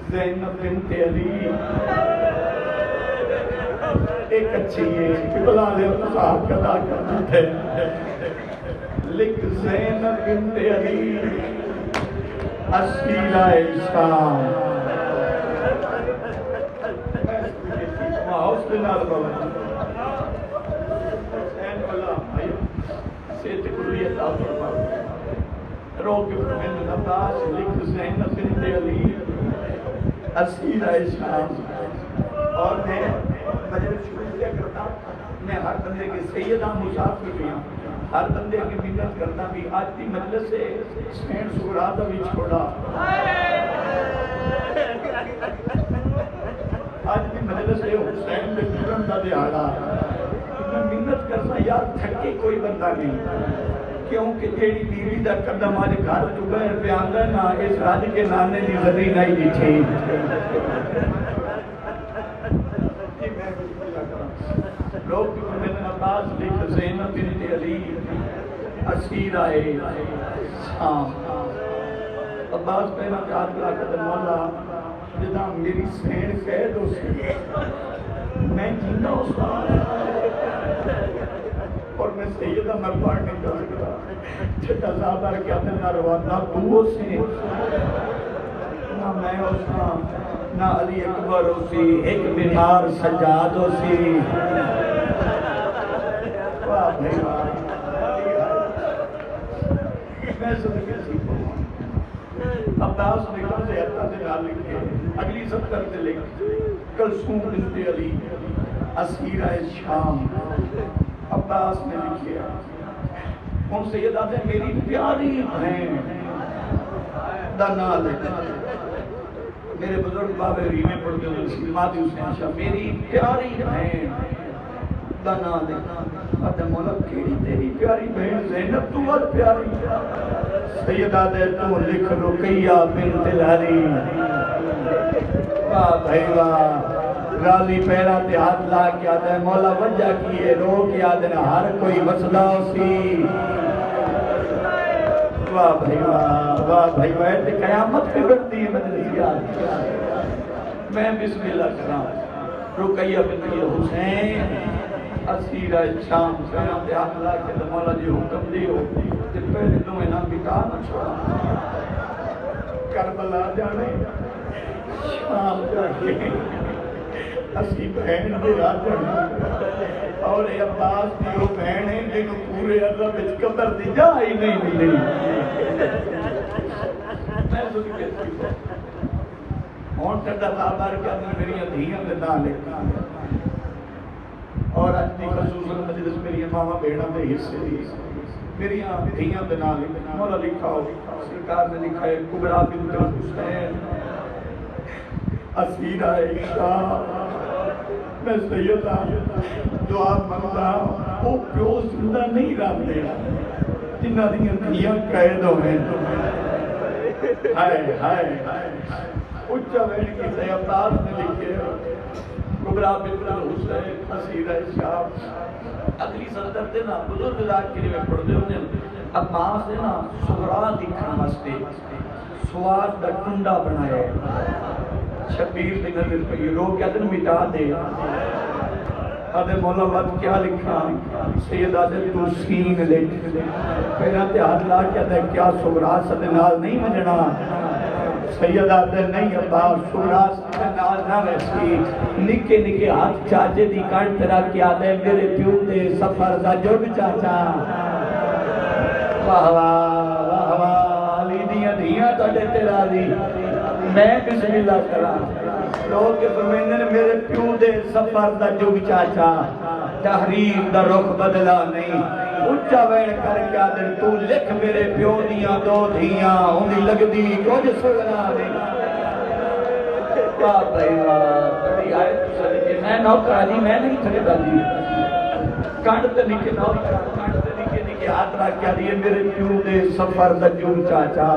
A: زینب بنت علی ایک اچھی ہے کہ بلا لے صاحب کا دا کرتے لکھ زینب بنت علی اسیرہ شام اس دن آل بابا حسین والا سیت کلیت آپ فرما روک میں عباس لکھ زینب بنت علی اسیرہ شام اور میں مجلس شکریہ کرتا میں ہر بندے کے سیدہ مسافر بھی ہوں ہر بندے کی منت کرتا بھی آج کی مجلس سے سین سگرادہ بھی چھوڑا آج کی مجلس سے حسین بے کرم دا دیہاڑا میں منت کرتا یار تھکے کوئی بندہ نہیں کیونکہ جیڑی بیوی دا قدم آج گھر چکر پہ آنگا نا اس راج کے نانے دی زدی نہیں دی تھی لوگ میں نے عباس لکھ زینب بنت علی اسیرہ شام عباس پہنا پیاد لا کر مولا جدا میری سین قید ہو سی میں جینا اس کا اور میں سیدہ مربار نہیں کر سکتا چھتا صاحبہ کیا دل نہ روادہ تو سے نہ میں اس کا نہ علی اکبر ہو سی ایک بیمار سجاد ہو سی واہ بھائی واہ میں صدقے سی عباس نے قبضے عطا سے نال لکھے اگلی سطر سے لکھے کلثوم بنت علی اسیرہ شام عباس نے لکھے ان سیدہ سے میری پیاری بہن دا نام لکھے میرے بزرگ بابے ریمے پڑھتے ہیں سلماتی حسین شاہ میری پیاری بہن دا نام لکھے ادھے مولا کیڑی تیری پیاری بہن زینب تو بہت پیاری سیدہ دے تو لکھ رقیہ بنت العلی واہ بھائی واہ راضی پیرا تے ہاتھ لا کے آدھے مولا وجہ کیے رو کے آدھے ہر کوئی بسدا سی واہ بھائی واہ تے قیامت پہ بڑھتی ہے مجلسیات میں بسم اللہ کرام رقیہ بنت حسین اسیرہ شام پیرا تے ہاتھ لا کے مولا جی حکم دیو تے پہلے دو نام بتا نہ چھوڑا کربلا جانے شام جانے اسی بہن دے راجہ اور اے عباس دیو بہن ہیں جنہوں پورے عرب اس قبر دی جا ہی نہیں ملی میں سنی کہتی ہوں ہون ٹھنڈا صاحبار کے اندر میری دھیاں دے نام لکھا اور آج دی خصوصاً مجلس میری ماما بیڑا دے حصے دی میری دھیاں دے نام لکھا مولا لکھا ہو سرکار نے لکھا ہے کبرا بنت حسین اسیرہ شام میں سیدہ دعا منگا وہ پیو زندہ نہیں رہتے جنہ دیا دھیاں قید ہوئے ہائے ہائے اچھا وین کی سے عباس نے لکھے کبرا بنت حسین اسیرہ شام اگلی سطر سے نا بزرگ ذات کے لیے میں پڑھ دے انہیں عباس سے نا سغرا دکھا مستے سواد دا ٹنڈا بنایا ہے شبیر دی نظر پہ یہ روک کیا دن مٹا دے آدھے مولا وقت کیا لکھا سیدہ دے تو سین لکھ پہنا تے ہاتھ لا کیا دے کیا سغرا سدے نال نہیں منجنا سیدہ دے نہیں عباس سغرا سدے نال نہ ویسی نکے نکے ہاتھ چاچے دی کانٹ ترا کیا دے میرے پیو دے سفر دا جوگ چاچا واہ واہ واہ علی دیاں دیاں تڑے تیرا دی میں بسم اللہ کرا لوگ کے فرمیندے نے میرے پیو دے سفر دا جگ چاچا تحریر دا رخ بدلا نہیں اچھا وین کر کے آدھر تو لکھ میرے پیو دیاں دو دھیاں انہی لگ دی کچھ سگنا نہیں واہ بھائی واہ بڑی آئے تو سلے میں نوکرا جی میں نہیں سکتا جی کانٹ نکے نوکرا کانٹ نکے ہاتھ رکھ کیا دیئے میرے پیو دے سفر دا جگ چاچا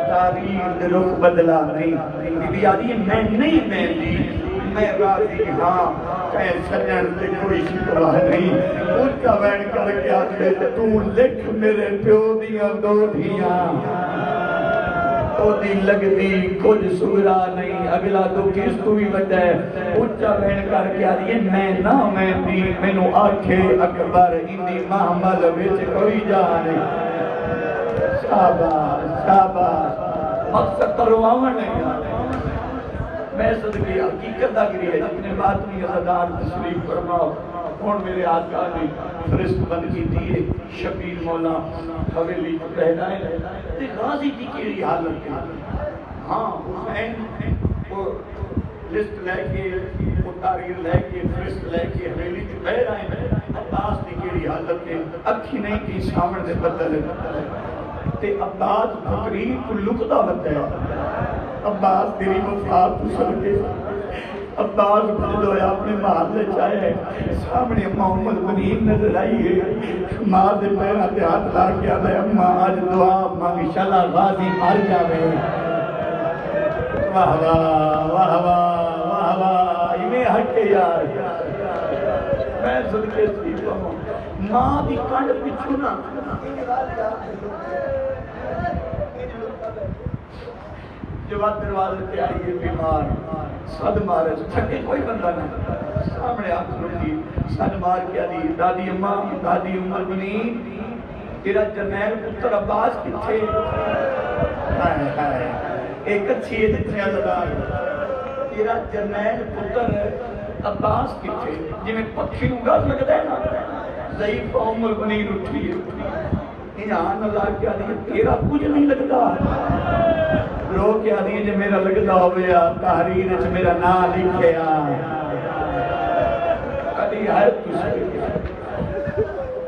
A: تاریخ رخ بدلا نہیں بی آدھی میں نہیں دی میں راضی ہاں کہ سجن تے کوئی شکوہ نہیں اچھا وین کر کے آدھے تو لکھ میرے پیو دیاں دو دھیاں تو دی لگ دی کچھ سگرا نہیں اگلا تو کس تو بھی بڑھا ہے اچھا وین کر کے آدھے میں نہ میں دی میں نو آنکھے اکبر اندی محمل وچ کوئی جا نہیں شاباش شاباش مقصد ترواون نہیں میں صدقی حقیقت آگری ہے اپنے بات میں ازادار تشریف فرماؤ کون میرے آقا نے فرست بند کی دیئے شبیر مولا حویلی رہنائے تے غازی کی کیڑی حالت ہے ہاں حسین وہ لسٹ لے کے وہ تاریر لے کے فرست لے کے حویلی جو بہ رہے ہیں عباس کی کیڑی حالت ہے اکھی نہیں کی سامن سے بدل تے عباس بکری کو لکتا بتا ہے عباس تیری وفات تو سب کے عباس بجد ہویا اپنے محلے چاہے سامنے محمد بنین نظر آئی ہے ماں دے پیرا تے ہاتھ لا کے آدھے اماں آج دعا مانگی شاءاللہ غازی مار جاوے واہ واہ واہ واہ واہ انہیں ہٹے یار میں صدقے سیپا ہوں ماں دی کانڈ پچھونا جواب دروازے پہ آئیے بیمار سد مارے تھکے کوئی بندہ نہیں سامنے آنکھ رکھی سد مار کیا دی دادی اماں دادی عمر بنی تیرا جرنیل پتر عباس کتھے ایک اچھی جتنے عزدار تیرا جرنیل پتر عباس کتھے جی میں پکھی نگاز لگتا ہے نا ضعیف عمر بنی اٹھی ہے یہاں اللہ کیا دی تیرا کچھ نہیں لگتا رو کے آدھی جے میرا لگتا ہویا تحریر چ میرا نام لکھیا کدی ہے کسی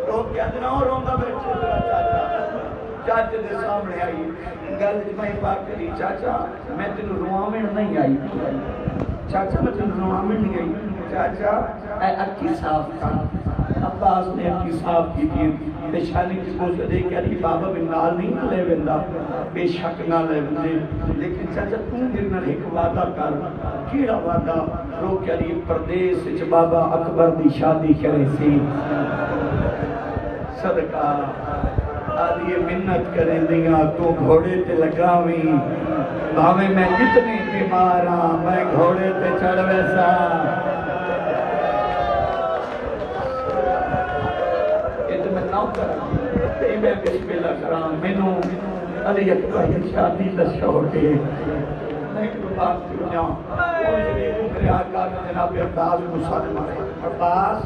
A: رو کے آدھی نہ روندا بیٹھے چاچے دے سامنے آئی گل میں پاک کری چاچا میں تینوں روامن نہیں آئی چاچا میں تینوں روامن نہیں آئی چاچا اے اکی صاف کر عباس نے اکی صاف کی تھی پیشانی کی پوچھ دے کہ علی بابا بن نال نہیں لے بندہ بے شک نہ لے بندے لیکن چاچا تم میرے نال ایک وعدہ کر کیڑا وعدہ رو کے علی پردیس وچ بابا اکبر دی شادی کرے سی صدقہ آدھی منت کریں دیا تو گھوڑے تے لگاویں بھاویں میں کتنی بیمار ہاں میں گھوڑے تے چڑھ ویسا یہ تو میں ناؤ کرا یہ میں بسم اللہ کرا مینوں علی اکبر کی شادی لشوٹے میں ایک بات سنیا میرے آقا جناب عباس مسلم عباس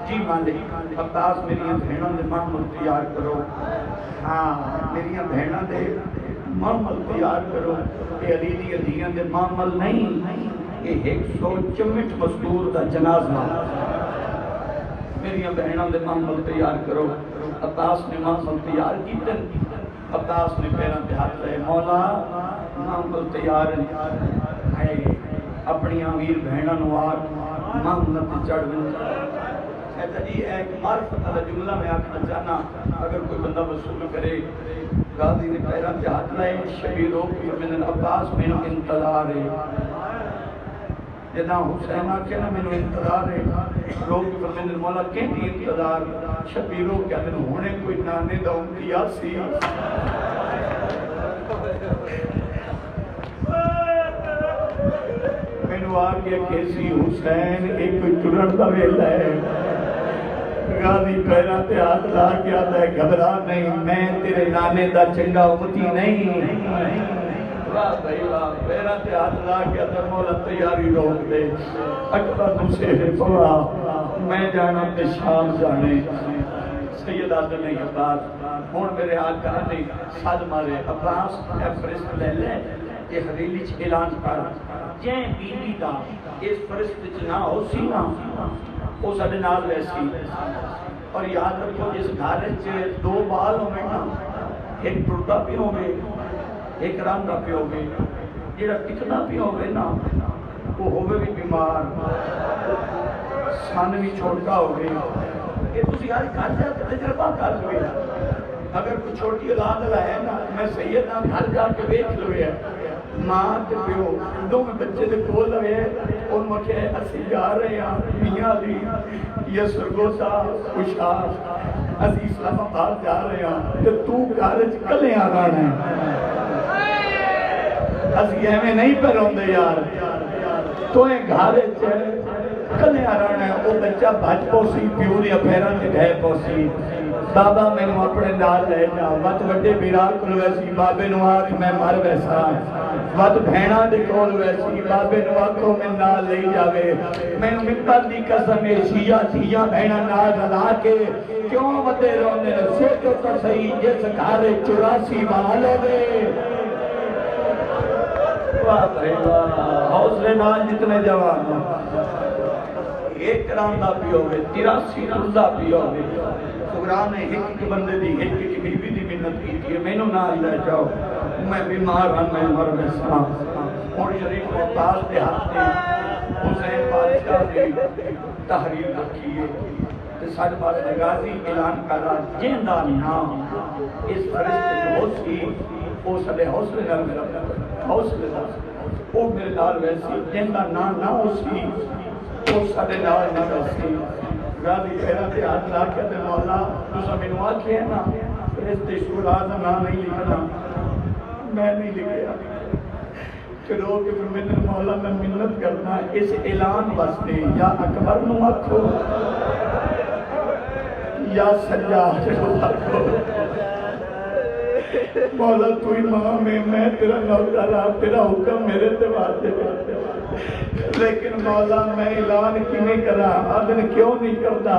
A: جی مالک عباس میری بہنوں دے محمل تیار کرو ہاں میری بہنوں دے محمل تیار کرو کہ علی دی علیاں دے محمل نہیں یہ 164 مزدور دا جنازہ میری بہنوں دے محمل تیار کرو عباس نے محمل تیار کیتے عباس نے پیران دے ہاتھ لے مولا محمل تیار ہے اپنی امیر بہنوں نوار محمد چڑھ کہتا جی ایک معرفت والا جملہ میں آکھنا چاہنا اگر کوئی بندہ وصول کرے غازی نے پیران سے ہاتھ لائے شبیروں کی من عباس میں انتظار ہے جنا حسین آکھے نا میں انتظار ہے لوگ فرمین مولا کہنی انتظار شبیروں کیا دن ہونے کوئی نانے دا امتیاز سی مینو آگیا کیسی حسین ایک کوئی ترن دا ویلا ہے غازی پیران تے ہاتھ لا کے آتا ہے گھبرا نہیں میں تیرے نانے دا چنگا امتی نہیں واہ بھائی واہ پیران تے ہاتھ لا کے آتا ہے مولا تیاری روک دے اکبر مسیح پوا میں جانا تے شام جانے سید آدم نے عباس ہون میرے ہاتھ کا نہیں ساد مارے عباس اے فرشت لے لے یہ حویلی چ اعلان کر جیں بی بی دا اس فرشت چ نہ ہو سی نا وہ ساڑھے نال ویسی اور یاد رکھو جس گھر چے دو بال ہوں گے نا ایک ٹوٹا پی ہوں گے ایک رانگا پی ہوں گے جیڑا کتنا پی ہوں گے نا وہ ہوئے بھی بیمار سان بھی چھوٹا ہو گئے یہ تسی آج گھر جا کے تجربہ کر لوئے اگر کوئی چھوٹی اولاد ہے نا میں سیدنا گھر جا کے بیٹھ لوئے ماں تے پیو دو میں بچے دے کول لوئے ان مکھے اسی جا رہے ہیں میاں علی یہ سرگوسا خوشحال اسی اسلام آباد جا رہے ہیں کہ تو کارج کلے آ رہا ہے اسی ہمیں نہیں پر ہوندے یار تو ایک گھارج کلے آ رہا ہے وہ بچہ بھج پوسی پیوری اپیران کے گھے پوسی بابا میں نے اپنے نال لے جا وقت وڈے بیرار کلو ویسی بابے نو آکھ میں مر ویسا وقت بھینا دے کول ویسی بابے نو آکھو میں نال لے جاوے میں ممبر دی قسم شیعہ بھینا نال رلا کے کیوں ودے رونے سوچو تو صحیح جس گھر 84 مال ہوئے واہ بھائی واہ حوصلے نال جتنے جوان ایک راندا بھی ہوئے 83 راندا بھی ہوئے قرآن نے ایک بندے دی ایک کی بیوی دی منت کی تھی میں نو نہ لے جاؤ میں بیمار ہوں میں مر بیسا اور شریف کو عباس دے ہاتھ دے حسین بادشاہ دی تحریر رکھی ہے ساڑھ پاس غازی اعلان کر رہا جیندہ نام اس فرشتے جو ہو سی وہ سڑے حوصلے نال میرا حوصلے نال وہ میرے نال ویسی جیندہ نہ ہو سی وہ سڑے نال نہ ویسی غازی پیرا تے ہاتھ لا کے تے مولا تو سمینو آکھے ہیں نا فرشتے شورا دا نام نہیں لکھنا میں نہیں لکھیا چلو کہ فرمیدن مولا میں منت کرنا اس اعلان واسطے یا اکبر نو آکھو یا سجاد نو آکھو مولا تو امام ہے میں تیرا نوکرا تیرا حکم میرے تے واجب لیکن مولا میں اعلان کی نہیں کرا آدھن کیوں نہیں کرتا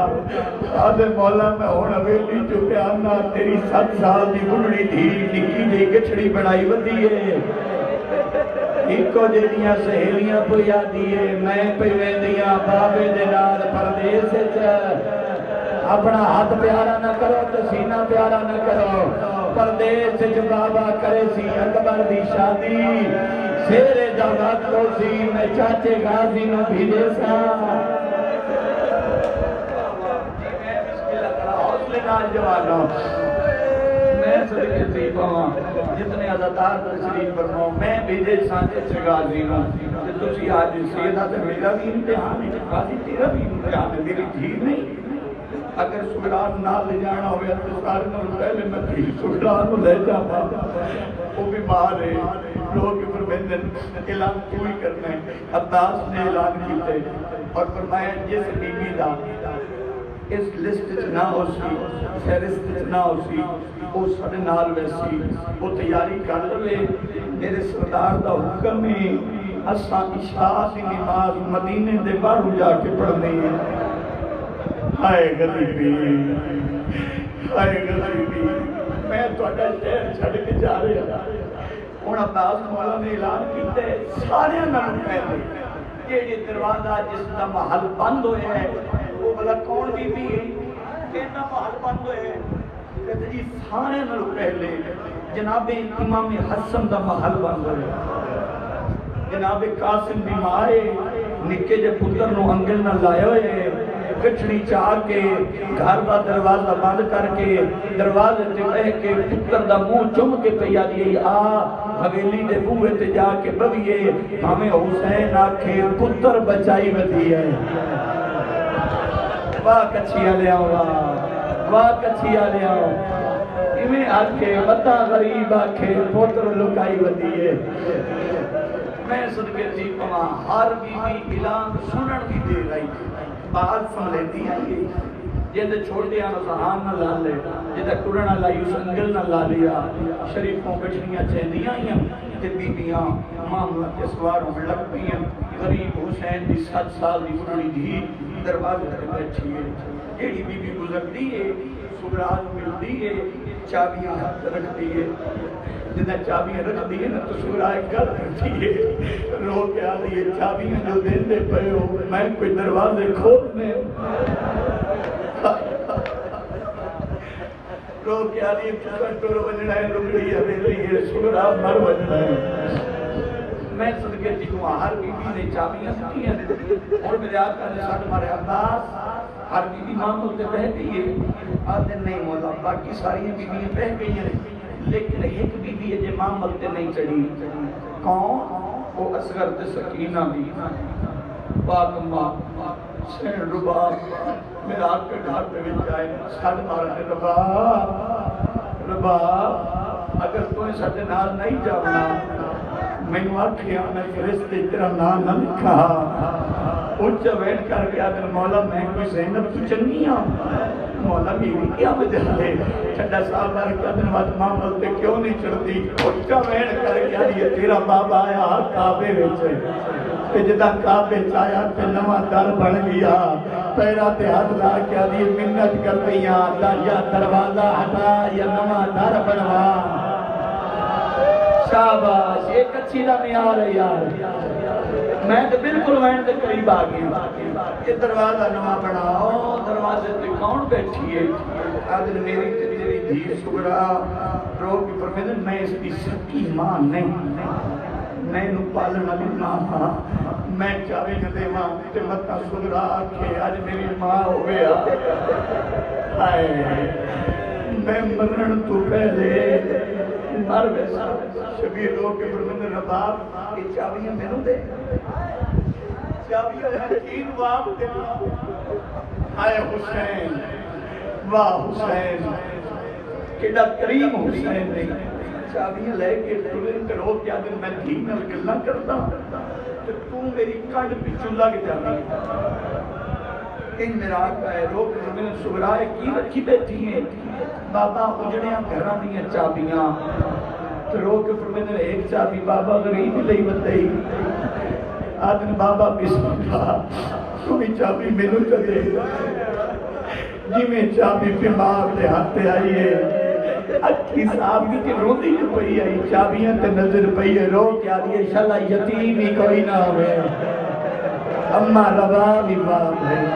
A: آدھن مولا میں ہونا ویلی جو پیانا تیری 7 سال دی بڑھڑی تھی نکی جی گچھڑی بڑھائی ودی ہے ایکو جہاں سہیلیاں پہ یادی ہے میں پہ ویندیاں بابے دے نال پردیس اپنا ہاتھ پیارا نہ کرو تو سینہ پیارا نہ کرو پردیس بابا کرے سی اکبر دی شادی سیرے جاگات کو سی میں چاچے غازی نو بھیجے سا جوانوں میں صدقے سے پاواں جتنے عزادار تشریف فرماؤ میں بھیجے سانچے چغازی نو کہ تسی آج سیدہ تے میرا بھی امتحان ہے غازی تیرا بھی امتحان ہے میری دھی نہیں اگر سگران نہ لے جانا ہویا تو سارے نو پہلے میں تھی سگران نو لے جانا وہ بھی ماں ہے لوگ فرمیندن اعلان کوئی کرنا ہے عباس نے اعلان کیتے اور فرمایا جس بیوی دا اس لسٹ نہ ہو سی فہرست نہ ہو سی وہ سارے نال ویسی وہ تیاری کر لے میرے سردار دا حکم ہے اساں عشاء دی نماز مدینے دے باہر جا کے پڑھنی ہے ہائے غریبی میں تہاڈا شہر چھڈ کے جا رہا ہوں عباس مولا نے اعلان کیتے سارے نال پہلے جہڑی دروازہ جس دا محل بند ہویا ہے وہ بلا کون بھی بھی ہے کہنا محل بند ہوئے کہتے جی سارے نلو پہلے جناب امام حسن دا محل بند ہوئے جناب قاسم بھی مائے نکے جے پتر نو انگل نہ لائے ہوئے کچھڑی چاہ کے گھر دا دروازہ بند کر کے دروازے تے بہ کے پتر دا منہ چم کے پیا دیئے آ حویلی دے بوئے تے جا کے بویے ہمیں حسین آکھے پتر بچائی ودی ہے واہ کچھیا لے آؤ واہ کچھیا لے آؤ ایمیں آکھے بتا غریب آکھے پوتر لکائی ودی ہے میں صدقے سی پواں ہر بی بی اعلان سنن بھی دے رہی بات سن لیتی آئیے جیدے چھوڑ دیا نہ سہان نہ لا لے جیدے قرآن نہ لائی اس انگل نہ لا لیا شریفوں بچنیاں چہندیاں ہیں تے بیبیاں معاملہ کے سواروں میں لگ پئی ہیں غریب حسین دی 7 سال دی بڑی دھی دروازے تے بیٹھی ہے جیڑی بی بی گزرتی ہے سگرات ملتی ہے چابیاں ہاتھ رکھتی ہے جنہیں چابیاں رکھ دی ہے نا تو سگرائے گل کرتی ہے رو کے آ رہی ہے چابیاں جو دین دے پئے ہو میں کوئی دروازے کھولنے رو کے آ رہی ہے پکر ٹور بجنا ہے لگڑی ہے بیلی ہے سگرات مر بجنا ہے میں صدقے جی کو ہر بی بی نے چابیاں سکی ہیں اور میرے آقا نے ساتھ مارے عباس ہر بی بی ماں ملتے بہ گئی ہے آدھے نہیں مولا باقی ساری بی بی بہ گئی ہیں لیکن ایک بی بی ہے جو ماں ملتے نہیں چڑھی کون وہ اصغر تے سکینہ بھی پاک ماں سین رباب میرا آپ کے گھر پہ بھی جائے ساتھ مارا ہے رباب اگر تو اس حد نال نہیں جاؤنا میں نے آکھیا میں فرشتے تیرا نام نہ لکھا اچھا ویٹ کر کے آدھر مولا میں کوئی زینب تو چنگی ہوں مولا میری کیا وجہ ہے چھڑا صاحب بار کے آدھر ماں ملتے کیوں نہیں چڑھتی اچھا ویٹ کر کے آدھر تیرا بابا آیا کعبے ویچے کہ جدا کعبے چایا تے نواں در بن گیا پیرا تے ہاتھ لا کے آدھر منت کر پئیاں یا دروازہ ہٹا یا نواں در بنوا شاباش ایک اچھی دا معیار ہے یار میں تو بالکل وین دے قریب آ گیا یہ دروازہ نواں بناؤ دروازے تے کون بیٹھی ہے آدھر میری تے تیری دھی سگرا رو کی فرمیدن میں اس کی سکی ماں نہیں میں نو پالنا بھی ماں ہاں میں چاہے نہ دے ماں تے متا سگرا آکھے آج میری ماں ہو گیا میں مرن تو پہلے مر ویسا شبیر ہو کے فرمیدن رباب یہ چابیاں میروں دے چابیاں حکیم واپ دے آئے حسین واہ حسین کیڑا کریم حسین نہیں چابیاں لے کے تلن کرو کیا دن میں دھی نہ گلا کرتا تو میری کانڈ پچھو لگ جاتی ان میرا آقا ہے رو کے فرمیدن سگرائے کی رکھی بیٹھی ہیں بابا اجڑیاں گھراں دیاں چابیاں تو رو کے فرمیدن ایک چابی بابا غریب لئی بتائی آدن بابا بسم اللہ تو بھی چابی ملو چلے جی میں چابی پہ ماں دے ہاتھ آئیے اکھی صاحب کی روندی جو پئی ہے چابیاں تے نظر پئی ہے رو کے آدھی انشاءاللہ یتیم ہی کوئی نہ ہوئے اما روا بھی واہ بھائی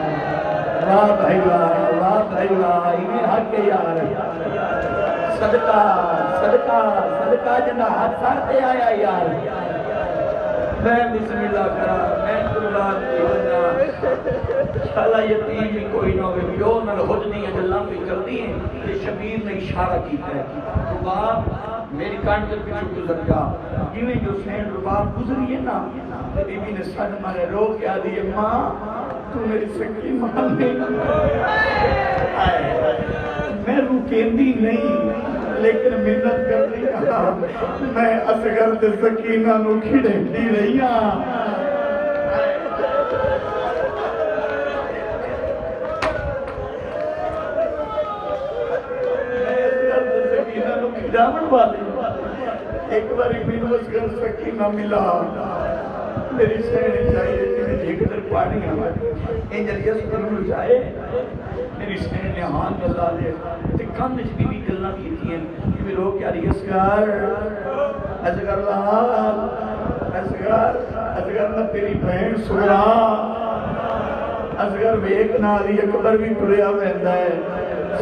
A: واہ بھائی واہ بھائی واہ انہیں حق یار صدقہ صدقہ صدقہ جنہ ہاتھ سارتے آیا یار میں بسم اللہ کرا میں قربان کی وجہ شالا یتیم بھی کوئی نہ ہوئے جو نہ حجنی ہے اللہ بھی کر دی ہیں کہ شبیر نے اشارہ کیتا ہے رباب میری کانٹ کے پیچھے گزر جا جویں جو سین رباب گزری ہے نا بی بی نے سن مارے رو کے آدھی ہے ماں تو میری سکی ماں نہیں میں رکیندی نہیں لیکن محنت کر رہی میں اصغر تے سکینہ نو کھڑی رہی ہاں جامن والے ایک باری میں اصغر سکینہ ملا میری سہنے چاہیے جنہیں جھکتر پانی ہمارے انجل یس کرنے جائے میری سہنے نے ہاں گزا لے کانش بھی بھی گلنا کی تھی ہیں کہ بھی لوگ کیا رہی اسگار اسگار نہ تیری بہن سگرا اسگار ویک نہ علی اکبر بھی ٹریا ویندہ ہے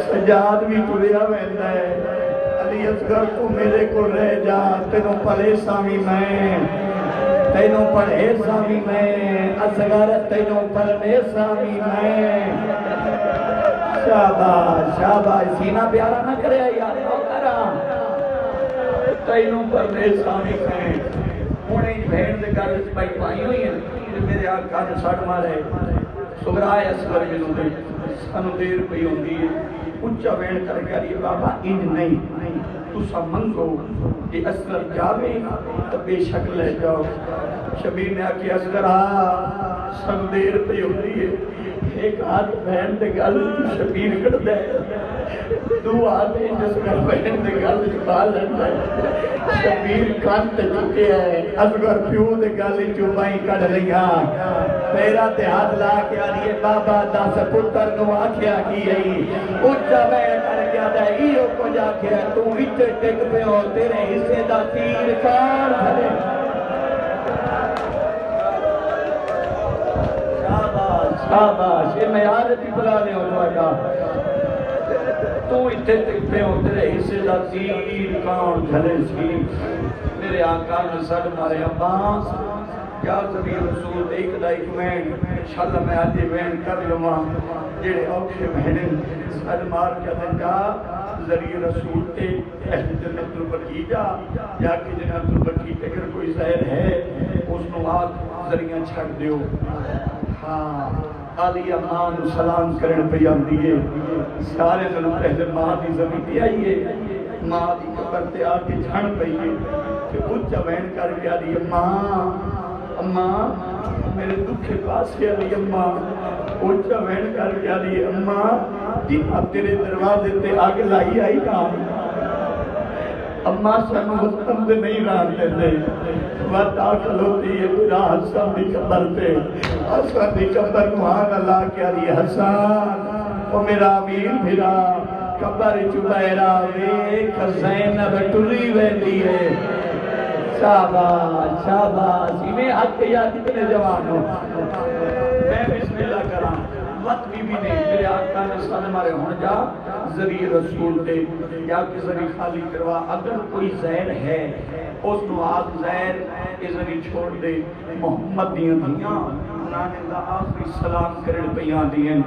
A: سجاد بھی ٹریا ویندہ ہے علی اسگار تو میرے کو رہ جا تینوں پڑھے سامی میں تینوں پڑھے سامی میں اسگار تینوں پڑھے سامی میں شاباش شاباش سینہ پیارا نہ کرے یار نوکرہ تینوں پر دے سامی کہیں انہیں بہن دے گھر سے بائی پائی ہوئی ہیں کہ میرے آقا نے ساڑھ مارے سگرائے اسور جنہوں دے سنو دیر پہ ہوندی ہے اچھا بہن کر گیا رہی بابا انج نہیں تو سب منگو کہ اسور جاوے تو بے شک لے جاؤ شبیر نے آکے اسور سنو دیر پہ ہوندی ہے ایک ہاتھ بہن دے گل شبیر کر دے دو ہاتھ جس کا بہن دے گل چبال ہے شبیر کانت چکے ہے اصغر پیو دے گل چوبائی کڑ لیا پیرا تے ہاتھ لا کے آریے بابا دس پتر نو آکھیا کی ہے اچھا بہن کر گیا دے ایو کو جا کے تو اچھے ٹک پہ ہو تیرے حصے دا تیر کار بھلے شاباش یہ معیارتی بلانے ہو جائے تو اتنے تکتے ہو تیرے حصے دا تیر کان جھلے سی میرے آقا نے سڑ مارے عباس یا زبی رسول ایک دا ایک مین انشاءاللہ میں آدھی مین کر لما جڑے اوکھے مہنن سڑ مار کے دن جا ذریعہ رسول تے اہل جنت البقی جا یا کہ جنت البقی تے اگر کوئی زہر ہے اس نو آگ ذریعہ چھڑ دیو ہاں علی امان سلام کرن پہ آندی ہے سارے دنوں پہلے ماں دی زمین دی آئیے ماں دی قبر تے آکے جھن پئیے کہ اچھا بہن کر کے آدھی اماں میرے دکھے پاس کے علی اماں اچھا بہن کر کے آدھی اماں جنہاں تیرے دروازے تے آگ لائی آئی نا اماں سن مستم دے نہیں رہتے دے وقت آکل ہوتی ہے میرا حسن دی قبر پہ حسن دی قبر نوان اللہ کیا دی حسن وہ میرا امیر بھیرا قبر چبیرہ ویک زینب ٹلی ویندی ہے شاباش شاباش میں حق یاد اتنے جوان ہوں میں بسم اللہ کرا وقت بی نے میرے آقا نے صد مارے ہون جا ذریعہ رسول دے یا کہ ذریعہ خالی کروا اگر کوئی زہر ہے اس نو آگ زہر کے ذریعہ چھوڑ دے محمد دیاں دیاں نانے دا آخری سلام کرن پیان دیاں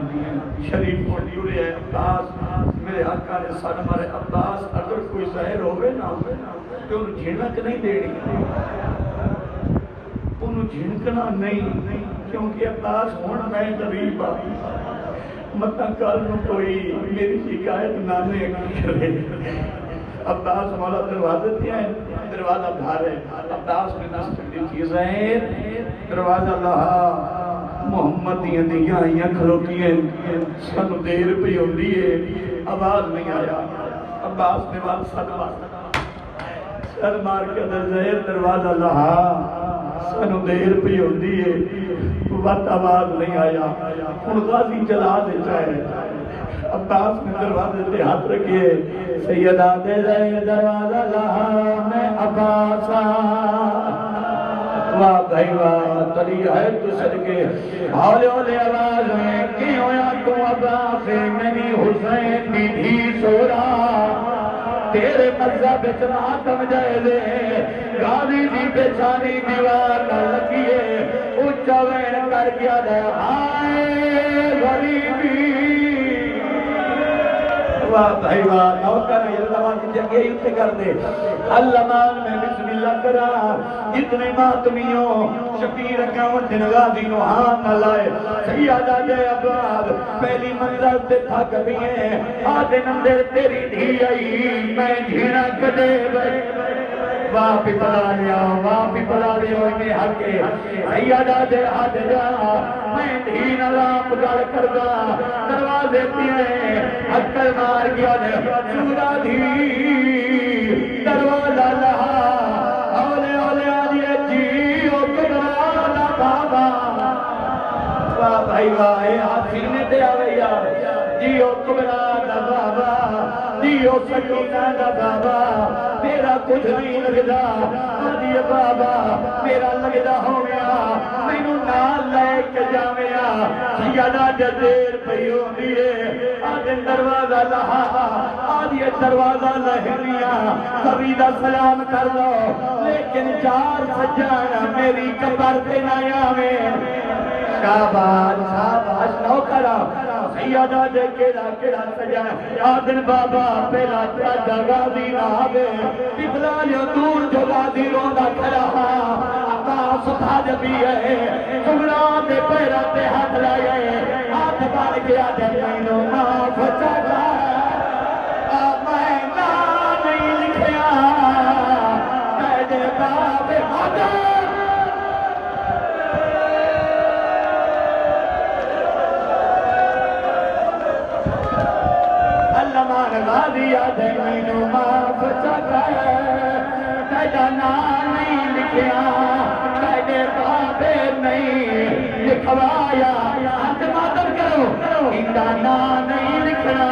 A: شریف کو دیورے ہے عباس میرے آقا نے صد مارے عباس اگر کوئی زہر ہوئے نا تو انہوں جھنک نہیں دیڑی انہوں جھنکنا نہیں کیونکہ عباس ہونا میں غریب مطلع کل نو کوئی میری شکایت نانے کرے عباس مولا دروازے دیا ہے دروازہ بھار ہے عباس میں نسل دی چیزیں دروازہ لہا محمد دیاں دیاں آئیاں کھلوتی ہیں سن دیر پہ ہوندی ہے آواز نہیں آیا عباس نے بات سر مار کے در دروازہ لہا سنو دیر پہ ہوندی ہے وقت آواز نہیں آیا ان غازی جلا دیتا ہے عباس نے دروازے پہ ہاتھ رکھیے، سیدہ دے دے دروازہ لہا میں عباس واہ بھائی واہ تلی ہے تو صدقے ہولے ہولے آواز میں کی ہویا تو عباس منی حسین دی دھی سورا تیرے مذہب ماتم جائے دے غازی دی پیچھانی دیوار نہ لگیے اچھا وین کر گیا دے آئے غریبی واہ بھائی واہ نوکر یہ زبان جگہ ہی اتنے کر دے اللہمان میں بسم اللہ کرا اتنے ماتمیوں شبیر اکاون دن غازی نو ہاں نہ لائے سیادہ جے عباد پہلی منظر تے تھک بھی ہیں آدھے نندر تیری دھی آئی میں جھینا کدے واپی پلا لیا انہیں حقے سیادہ جے حد جا میں دھی نہ لاپ گل کردہ دروازے پیئے حکل مار گیا نے سورا دھی دروازہ لہا اولے اولے آدھے جیو کبرانا بابا واہ بھائی واہ آسینے تے آوے یار جیو کبرانا بابا جیو سکینہ بابا میرا کچھ نہیں لگدا آدھی بابا میرا لگدا ہو گیا مینوں نال لے کے جاویا سیادہ جدیر پئی ہوندی ہے آدھے دروازہ لہا آدھی دروازہ لہنیا کبھی دا سلام کر لو لیکن چار سجانا میری قبر پہ نہ آوے شاباش نوکرا سیادہ دے کیڑا سجا آدھن بابا پہلا چاچا غازی نہ آگے پتلا جو دور جو غازی روندہ کھڑا عباس اٹھا جبی ہے سگڑا دے پیرا تے ہاتھ لائے ہاتھ بار گیا دے مینوں معاف چاہتا میں نہ نہیں لکھیا میرے باب حضر غازی آدھے مینوں معاف چاہتا تیجا نام نہیں لکھیا تیجے بابے نہیں لکھوایا ہاتھ ماتم کرو انہا نام نہیں لکھنا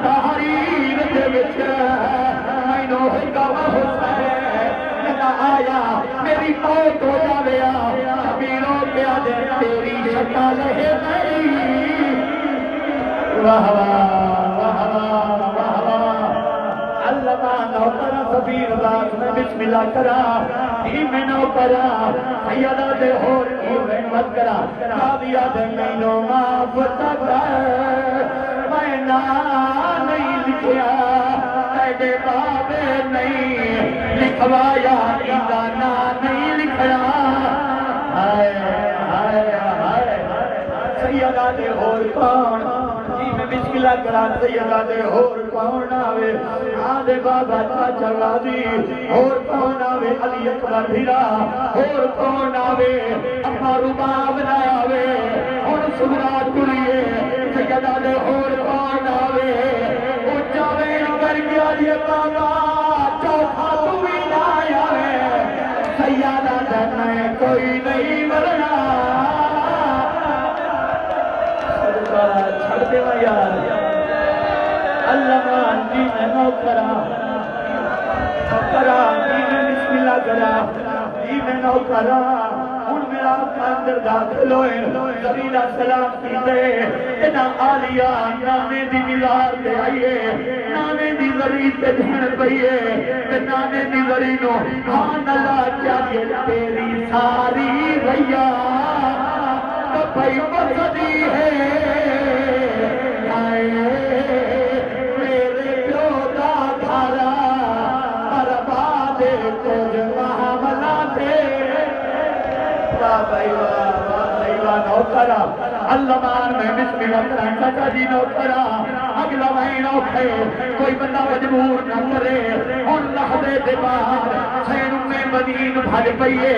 A: تحریر دے وچ مینوں حکم حسین نہ آیا میری موت ہو جاویا شبیروں کے آدھے تیری شکل ہے نہیں واہ نوکرہ سبیر رات میں بسم اللہ کرا ہی میں نوکرہ سیادہ دے ہور کی رحمت کرا قاضیہ دے مینوں معاف چاہتا میں نہ نہیں لکھیا تیرے بابے نہیں لکھوایا انہا نہ نہیں لکھیا ہائے ہائے ہائے سیادہ دے ہور کون میں بسم اللہ کرا سیدہ دے ہور کون آوے آدھے بابا چاچا غازی ہور کون آوے علی اکبر بھیرا ہور کون آوے اپنا رباب نہ آوے اور سگرات کریے سیدہ دے ہور کون آوے اچھا وین کر گیا یہ بابا چوتھا تو بھی نہ آوے سیدہ دے میں کوئی نہیں مرنا چھڑ دے وا یار اللہ مان جی میں نوکرا جی میں بسم اللہ کرا جی میں نوکرا ان میرا اندر داخل ہوئے زمینہ سلام کی دے اتنا آلیا نانے دی ملار دے آئیے نانے دی ذری تے دھن پئیے نانے دی ذری نو خان اللہ کیا یہ تیری ساری ریا تو پئی مقصدی ہے میرے پیو دا گھارا برباد کچھ معاملہ تھے واہ بھائی واہ نوکرا اللہ مان میں بسم اللہ کرا چاچا جی نوکرا اگلا مہینہ اٹھے کوئی بندہ مجبور نہ کرے ان لحظے دے باہر سین میں مدین بھج پئیے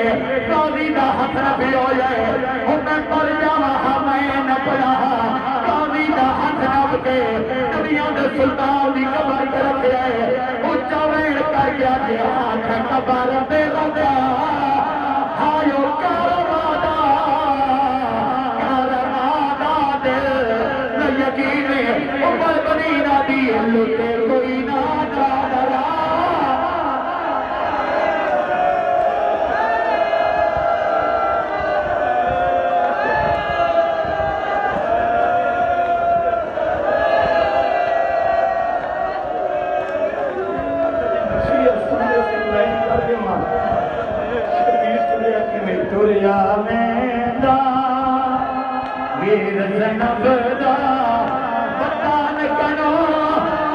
A: قاضی دا ہاتھ نہ بھی ہو جائے ہن میں پر جاواں میں نہ پڑا قاضی دا ہاتھ نہ کے نبیوں دے سلطان دی قبر تے رکھیا ہے اونچا وین کر گیا جی ہاتھ قبر تے لگا ہایو کاروادا دل نہ یقین
B: لٹے کوئی نہ ڈالا تریا میندہ ویر زینب دا وطن کنو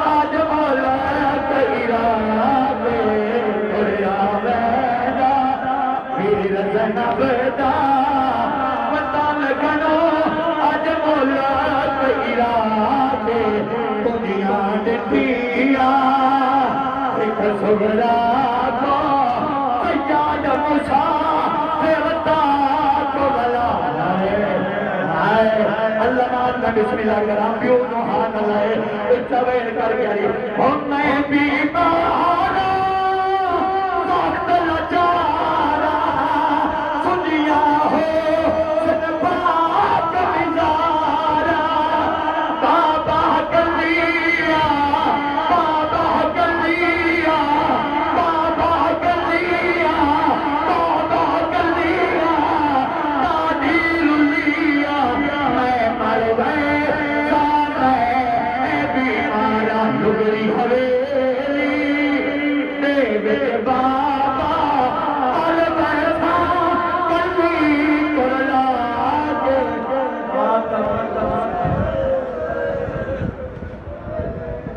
B: آج مولا کئیرا دے تریا میندہ ویر زینب دا وطن کنو آج مولا کئیرا دے تجیاں ڈٹھیا ایک سبرا کو سجاد موسیٰ اللہ نال بسم اللہ کرام پیو نو ہاتھ لائے چویر کر گئی ہم میں بھی